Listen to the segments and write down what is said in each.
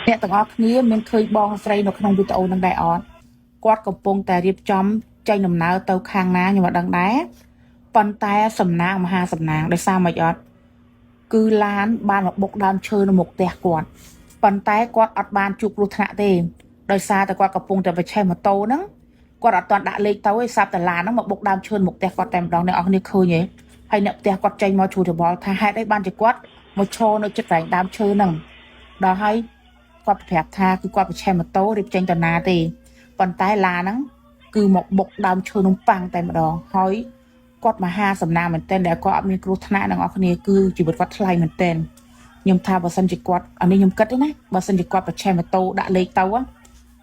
អ្នកទាំងអស់គ្នាមានឃើញបងស្រីនៅក្នុងវីដេអូនឹងដែរអត់គាត់កំពុងតែរៀបចំចេញដំណើរទៅខាងណាខ្ញុំអត់ដឹងដែរប៉ុន្តែសំណាងមហាសំណាងដោយសារមិនអត់គឺឡានបានមកបុកដើមឈើនៅមុខផ្ទះគាត់ប៉ុន្តែគាត់អត់បានជួបគ្រោះថ្នាក់ទេដោយសារតែគាត់កំពុងតែប្រឆេះម៉ូតូហ្នឹងគាត់អត់ទាន់ដាក់លេខទៅឯសាប់តែឡានហ្នឹងមកបុកដើមឈើមុខផ្ទះគាត់តែម្ដងអ្នកនរគ្នាឃើញទេហើយអ្នកផ្ទះគាត់ចេញមកជួយច្របល់ថាហេតុអីបានជាគាត់មកឈរនៅជិតកន្លែងដើមឈើហ្នឹងដល់ហើយគាត់ប្រាប់ថាគឺគាត់ប្រឆេះម៉ូតូរៀបចេញទៅណាទេប៉ុន្តែឡានហ្នឹងគឺមកបុកដើមឈើនំប៉័ងតែម្ដងហើយគាត់មហាសំណាងមែនទែនដែលគាត់អត់មានគ្រោះថ្នាក់អ្នកនរគ្នាគឺជីវិតគាត់ថ្លៃមែនទែនខ្ញុំថាបើសិនជាគាត់អានេះខ្ញុំគិតទេណាបើសិនជាគាត់ប្រឆេះម៉ូតូដាក់លេខទៅ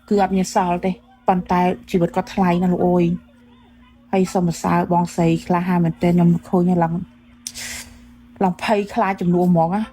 គឺអត់មានសល់ទេប៉ុន្តែជីវិតគាត់ថ្លៃណាស់លោកអើយហើយសូមសរសើរបងស្រីក្លាហានមែនទែនខ្ញុំឃើញឡើងភ័យខ្លាចចំនួនហ្មងណា